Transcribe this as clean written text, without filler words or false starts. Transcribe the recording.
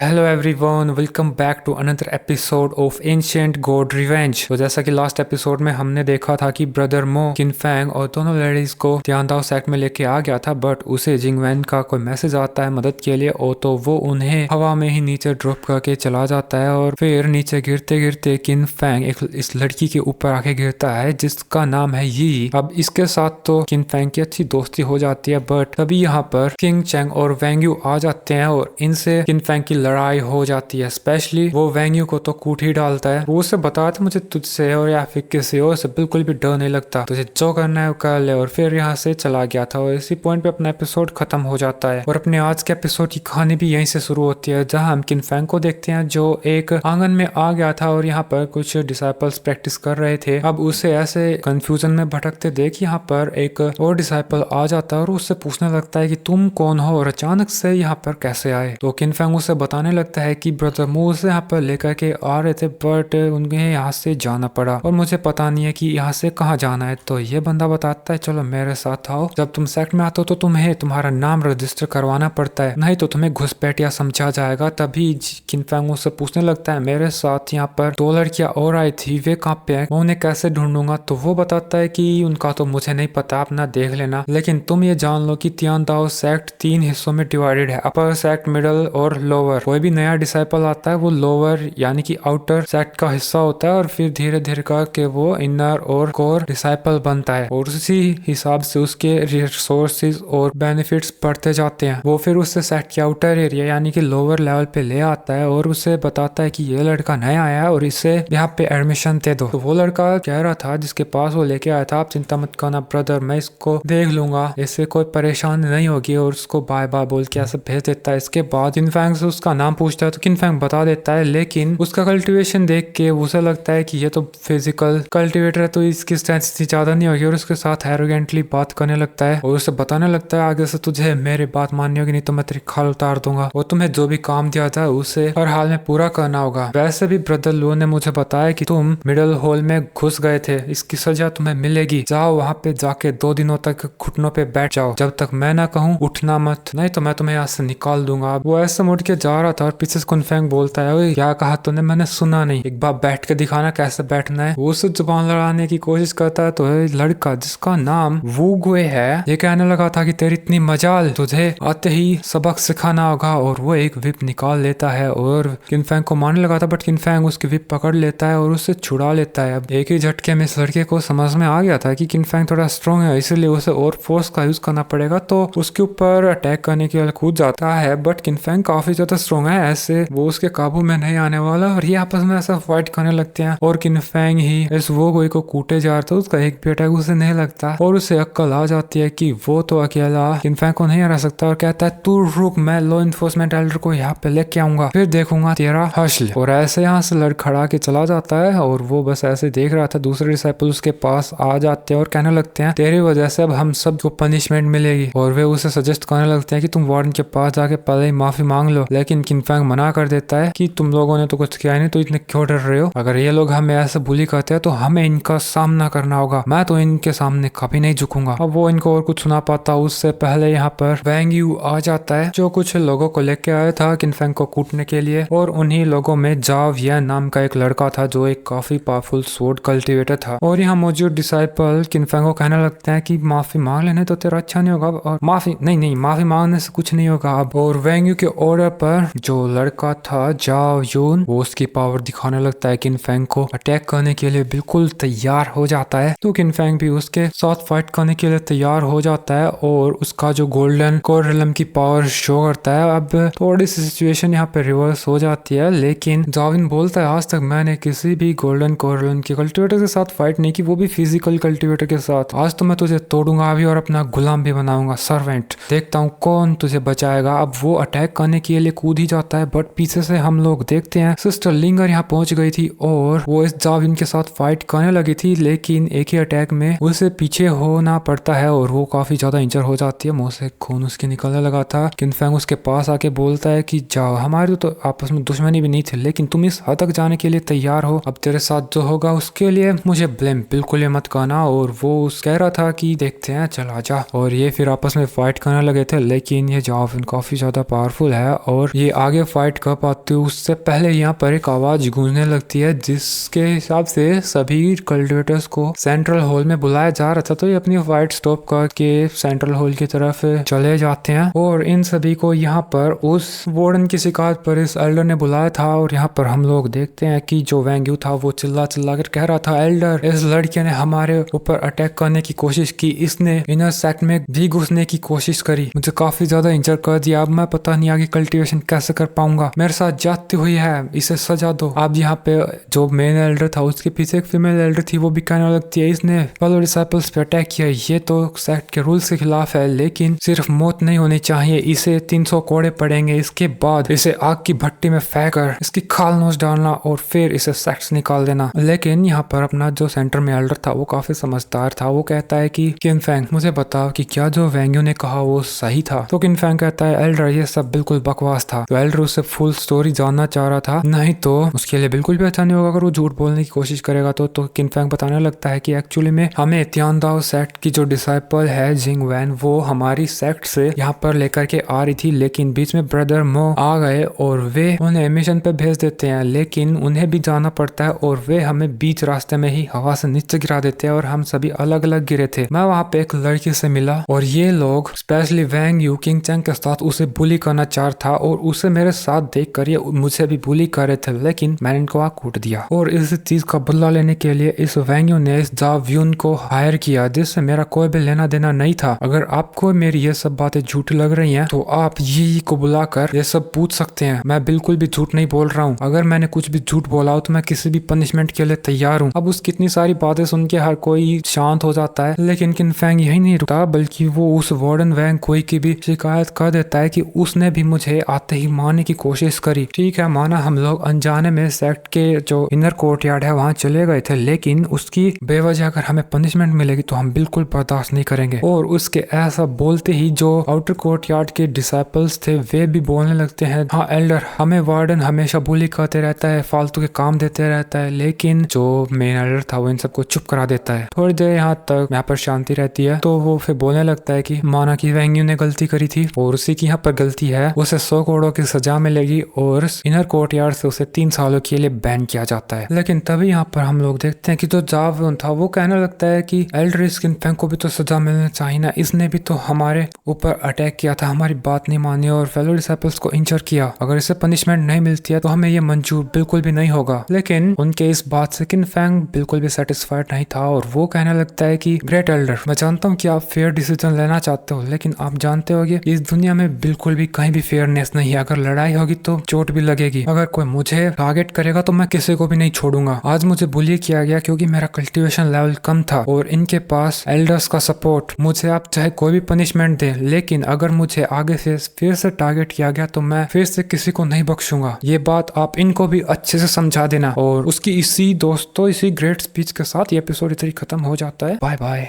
Hello everyone, welcome back to another episode of Ancient God Revenge. तो जैसा कि last episode में हमने देखा था कि ब्रदर मो किनफैंग और दोनों लेडीज को तियानदाओ सेक्ट में लेके आ गया था, बट उसे जिंगवैन का कोई मैसेज आता है मदद के लिए और तो वो उन्हें हवा में ही नीचे ड्रॉप करके चला जाता है। और फिर नीचे गिरते गिरते किनफैंग इस लड़की के ऊपर आके गिरता है जिसका नाम है यी। अब इसके साथ तो किनफैंग की अच्छी दोस्ती हो जाती है, बट तभी यहाँ पर किंग चैंग और वैंग्यू आ जाते हैं और इनसे किनफैंग की लड़ाई हो जाती है। स्पेशली वो वैंग्यू को तो कूट ही डालता है। वो उसे बताता मुझे तुझसे और या फिर किसी और से बिल्कुल भी डर नहीं लगता, तुझे जो करना है वो कर ले। और फिर यहाँ से चला गया था और इसी पॉइंट पे अपना एपिसोड खत्म हो जाता है। और अपने आज के एपिसोड की कहानी भी यहीं से शुरू होती है, जहाँ हम किनफैंग को देखते हैं जो एक आंगन में आ गया था और यहाँ पर कुछ डिसाइपल्स प्रैक्टिस कर रहे थे। अब उसे ऐसे कंफ्यूजन में भटकते देख यहाँ पर एक और डिसाइपल आ जाता है और उससे पूछने लगता है कि तुम कौन हो और अचानक से यहाँ पर कैसे आए। तो किनफैंग उसे बताने लगता है कि ब्रदर मो से यहाँ पर लेकर के आ रहे थे, बट उन्हें यहाँ से जाना पड़ा और मुझे पता नहीं है कि यहाँ से कहाँ जाना है। तो ये बंदा बताता है चलो मेरे साथ आओ, जब तुम सेक्ट में आते हो तो तुम्हें तुम्हारा नाम रजिस्टर करवाना पड़ता है, नहीं तो तुम्हें घुसपैठिया समझा जाएगा। तभी किनफैंग उससे पूछने लगता है मेरे साथ यहाँ पर दो लड़कियां और आई थी, वे कहाँ पे है, मैं उन्हें कैसे ढूंढूंगा। तो वो बताता है कि उनका तो मुझे नहीं पता, अपना देख लेना, लेकिन तुम ये जान लो कि तियानदाओ सेक्ट 3 हिस्सों में डिवाइडेड है, अपर सेक्ट, मिडल और लोअर। कोई भी नया डिसाइपल आता है वो लोअर यानी कि आउटर सेक्ट का हिस्सा होता है और फिर धीरे धीरे करके वो इनर और कोर डिसाइपल बनता है और उसी हिसाब से उसके रिसोर्सेज और बेनिफिट्स बढ़ते जाते हैं। वो फिर उससे सेक्ट के आउटर एरिया यानी कि लोअर लेवल पे ले आता है और उसे बताता है कि ये लड़का नया आया है और इसे यहाँ पे एडमिशन दे दो। तो वो लड़का कह रहा था जिसके पास वो लेके आया था, आप चिंता मत करना ब्रदर, मैं इसको देख लूंगा, इससे कोई परेशानी नहीं होगी, और उसको बाय बाय बोल के ऐसे भेज देता है। इसके बाद किनफैंग से उसका नाम पूछता है तो किनफैंग बता देता है, लेकिन उसका कल्टीवेशन देख के उसे लगता है कि ये तो फिजिकल कल्टीवेटर है तो इसकी स्ट्रेंथ इतनी ज्यादा नहीं होगी, और उसके साथ एरोगेंटली बात करने लगता है और उसे बताने लगता है आगे से तुझे मेरी बात माननी होगी, नहीं तो मैं तेरी खाल उतार दूंगा और तुम्हें जो भी काम दिया था उसे हर हाल में पूरा करना होगा। वैसे भी ब्रदर लो ने मुझे बताया कि तुम मिडल होल में घुस गए थे, इसकी सजा तुम्हें मिलेगी, जाओ वहां पे जाके 2 दिनों तक घुटनों पे बैठ जाओ, जब तक मैं ना कहूँ उठना मत, नहीं तो मैं तुम्हें यहाँ से निकाल दूंगा। वो ऐसे मुड़ के जा रहा था और पीछे से किनफैंग बोलता है ओए क्या कहा तूने, मैंने सुना नहीं, एक बार बैठ के दिखाना कैसे बैठना है। वो उससे जुबान लड़ाने की कोशिश करता है तो लड़का जिसका नाम वू गुए है ये कहने लगा था कि तेरी इतनी मजाल, तुझे आते ही सबक सिखाना होगा, और वो एक विप निकाल लेता है और किनफैंग को मारने लगा था, बट किनफैंग उसकी विप पकड़ लेता है और उससे छुड़ा लेता है। अब एक ही झटके में इस लड़के को समझ में आ गया था कि किनफैंग थोड़ा स्ट्रॉन्ग है, इसलिए उसे और फोर्स का यूज करना पड़ेगा, तो उसके ऊपर अटैक करने के लिए कूद जाता है। बट किनफैंग काफी ज्यादा स्ट्रॉन्ग है, ऐसे वो उसके काबू में नहीं आने वाला, और ये आपस में ऐसा फाइट करने लगते हैं और किनफैंग ही इस वो कोई को कूटे जा रहा था, उसका एक भी अटैक उसे नहीं लगता और उसे अक्ल आ जाती है कि वो तो अकेला किनफैंग को नहीं हरा सकता, और कहता है तू रुक, मैं लॉ इन्फोर्समेंट एल्डर को यहाँ पे लेके आऊंगा, फिर देखूंगा तेरा हश्ल। और ऐसे यहाँ से लड़ खड़ा के चला जाता है और वो बस ऐसे देख रहा था, दूसरे डिसाइपल उसके पास आ जाते हैं और कहने लगते हैं तेरी वजह से अब हम सबको पनिशमेंट मिलेगी, और वे उसे सजेस्ट करने लगते हैं कि तुम वार्डन के पास जाके पहले ही माफी मांग लो। लेकिन किनफैंग मना कर देता है कि तुम लोगों ने तो कुछ किया नहीं, तो इतने क्यों डर रहे हो, अगर ये लोग हमें ऐसे बुली करते हैं तो हमें इनका सामना करना होगा, मैं तो इनके सामने कभी नहीं झुकूंगा। अब वो इनको और कुछ सुना पाता उससे पहले यहाँ पर वैंग्यू आ जाता है जो कुछ लोगों को लेके आया था किनफैंग को कूटने के लिए, और उन्हीं लोगों में जाव यन नाम का एक लड़का था जो एक काफी पावरफुल स्वॉर्ड कल्टीवेटर था। और यहाँ मौजूद डिसाइपल किनफैंग को कहने लगते हैं कि माफी मांग लेने तो तेरा अच्छा नहीं होगा, और माफी माफी मांगने से कुछ नहीं होगा अब। और वैंग्यू के ऑर्डर पर जो लड़का था जाव यून वो उसकी पावर दिखाने लगता है, किनफैंग को अटैक करने के लिए बिल्कुल तैयार हो जाता है, तो किनफैंग भी उसके साथ फाइट करने के लिए तैयार हो जाता है और उसका जो गोल्डन कोर रिलम की पावर शो करता है। अब थोड़ी सी सिचुएशन यहाँ पे रिवर्स हो जाती है, लेकिन जाविन बोलता है आज तक मैंने किसी भी गोल्डन कोर रिलम के कल्टीवेटर के साथ फाइट नहीं की, वो भी फिजिकल कल्टीवेटर के साथ, आज तो मैं तुझे तोड़ूंगा अभी और अपना गुलाम भी बनाऊंगा, सर्वेंट, देखता हूँ कौन तुझे बचाएगा। अब वो अटैक करने के लिए कूद ही जाता है, बट पीछे से हम लोग देखते हैं सिस्टर लिंगर यहाँ पहुंच गई थी और वो इस जाविन के साथ फाइट करने लगी थी, लेकिन एक ही अटैक में उसे पीछे होना पड़ता है और वो काफी ज्यादा इंजर हो जाती है, मुंह से खून उसके निकलने लगा था। किनफैंग उसके पास आके बोलता है कि जाओ, हमारी तो आपस में दुश्मनी भी नहीं थी, लेकिन तुम इस हद तक जाने के लिए तैयार हो, अब तेरे साथ जो होगा उसके लिए मुझे ब्लेम बिल्कुल मत करना। और वो कह रहा था कि देखते हैं चल आजा, और ये फिर आपस में फाइट करने लगे थे, लेकिन ये जाविन काफी ज्यादा पावरफुल है और ये ये आगे फाइट कर पाते हो उससे पहले यहाँ पर एक आवाज गूंजने लगती है जिसके हिसाब से सभी कल्टिवेटर्स को सेंट्रल हॉल में बुलाया जा रहा था। तो ये अपनी फाइट स्टॉप करके सेंट्रल हॉल की तरफ चले जाते हैं और इन सभी को यहाँ पर उस वार्डन की शिकायत पर इस एल्डर ने बुलाया था। और यहाँ पर हम लोग देखते हैं कि जो वैंग यू था वो चिल्ला चिल्ला कर कह रहा था, एल्डर इस लड़के ने हमारे ऊपर अटैक करने की कोशिश की, इसने इनर सेक्ट में भी घुसने की कोशिश करी, मुझे काफी ज्यादा इंजर कर दिया, अब मैं पता नहीं आगे कल्टीवेशन कैसे कर पाऊंगा, मेरे साथ जाती हुई है, इसे सजा दो। अब यहाँ पे जो मेन एल्डर था उसके पीछे एक फीमेल एल्डर थी, वो भी कहने लगती है इसने फेलो डिसाइपल्स पे अटैक किया, ये तो सेक्ट के रूल्स के खिलाफ है, लेकिन सिर्फ मौत नहीं होनी चाहिए, इसे 300 कोड़े पड़ेंगे, इसके बाद इसे आग की भट्टी में फेंक कर इसकी खाल नोच डालना और फिर इसे सेक्ट से निकाल देना। लेकिन यहाँ पर अपना जो सेंटर में एल्डर था वो काफी समझदार था, वो कहता है कि किनफैंग मुझे बताओ कि क्या जो वैंग्यू ने कहा वो सही था। तो किनफैंग कहता है एल्डर ये सब बिल्कुल बकवास था। तो एल्डर उससे फुल स्टोरी जानना चाह रहा था, नहीं तो उसके लिए बिल्कुल भी अच्छा नहीं होगा अगर वो झूठ बोलने की कोशिश करेगा। तो किनफैंग बताने लगता है कि एक्चुअली में हमें तियानदाओ सेक्ट की जो डिसाइपल है जिंग वैन वो हमारी सेक्ट से यहाँ पर लेकर के आ रही थी, लेकिन बीच में ब्रदर मो आ गए और वे उन्हें मिशन पे भेज देते हैं, लेकिन उन्हें भी जाना पड़ता है और वे हमें बीच रास्ते में ही हवा से नीचे गिरा देते हैं और हम सभी अलग अलग गिरे थे। मैं वहाँ पे एक लड़की से मिला और ये लोग specially Wang Yu Qing Chang के साथ उसे बुली करना चाह था और उसे मेरे साथ देख कर ये मुझे भी बुली कर रहे थे, लेकिन मैंने इनको वहाँ कूट दिया और इस चीज का बदला लेने के लिए इस वैंग यू ने इस जा व्यून को हायर किया जिससे मेरा कोई भी लेना देना नहीं था। अगर आपको मेरी ये सब बातें झूठी लग रही हैं तो आप ये को बुलाकर ये सब पूछ सकते हैं, मैं बिल्कुल भी झूठ नहीं बोल रहा हूँ, अगर मैंने कुछ भी झूठ बोला हो तो मैं किसी भी पनिशमेंट के लिए तैयार हूँ। अब उसकी इतनी सारी बातें सुन के हर कोई शांत हो जाता है, लेकिन किनफैंग यही नहीं रुकता बल्कि वो उस वार्डन वैंग कोई की भी शिकायत कर देता है कि उसने भी मुझे आते ही मारने की कोशिश करी। ठीक है, माना हम लोग अनजाने में सेक्ट के जो इनर कोर्टयार्ड है वहां चले गए थे, लेकिन उसकी बेवजह अगर हमें पनिशमेंट मिलेगी तो हम बिल्कुल बर्दाश्त नहीं करेंगे। और उसके ऐसा बोलते ही जो आउटर कोर्टयार्ड के डिसाइपल्स थे वे भी बोलने लगते हैं, हाँ एल्डर हमें वार्डन हमेशा बुली करते रहता है, फालतू के काम देते रहता है, लेकिन जो मेन एल्डर था वो इन सबको चुप करा देता है। थोड़ी देर यहाँ तक यहाँ पर शांति रहती है तो वो फिर बोलने लगता है कि माना कि वैंग यू ने गलती करी थी और उसी की यहाँ पर गलती है, उसे 100 करोड़ की सजा मिलेगी और इनर कोर्टयार्ड से उसे 3 सालों के लिए बैन किया जाता है। लेकिन तभी यहाँ पर हम लोग देखते हैं कि जो जावून था वो कहने लगता है कि एल्डर किनफैंग को भी तो सजा मिलनी चाहिए ना, इसने भी तो हमारे ऊपर अटैक किया था, हमारी बात नहीं मानी और फेलो डिसाइपल्स को इंजर किया, अगर इसे पनिशमेंट नहीं मिलती है तो हमें ये मंजूर बिल्कुल भी नहीं होगा। लेकिन उनके इस बात से किनफैंग बिल्कुल भी सेटिस्फाइड नहीं था और वो कहने लगता है कि ग्रेट एल्डर मैं जानता हूँ कि आप फेयर डिसीजन लेना चाहते हो, लेकिन आप जानते होगे इस दुनिया में बिल्कुल भी कहीं भी फेयरनेस नहीं है, अगर लड़ाई होगी तो चोट भी लगेगी, अगर कोई मुझे टारगेट करेगा तो मैं किसी को भी नहीं छोड़ूंगा। आज मुझे बुली किया गया क्योंकि मेरा कल्टीवेशन लेवल कम था और इनके पास एल्डर्स का सपोर्ट, मुझे आप चाहे कोई भी पनिशमेंट दे, लेकिन अगर मुझे आगे से फिर से टारगेट किया गया तो मैं फिर से किसी को नहीं बख्शूंगा। ये बात आप इनको भी अच्छे से समझा देना। और उसकी इसी दोस्तों इसी ग्रेट स्पीच के साथ ये एपिसोड इधर ही खत्म हो जाता है। Bye bye.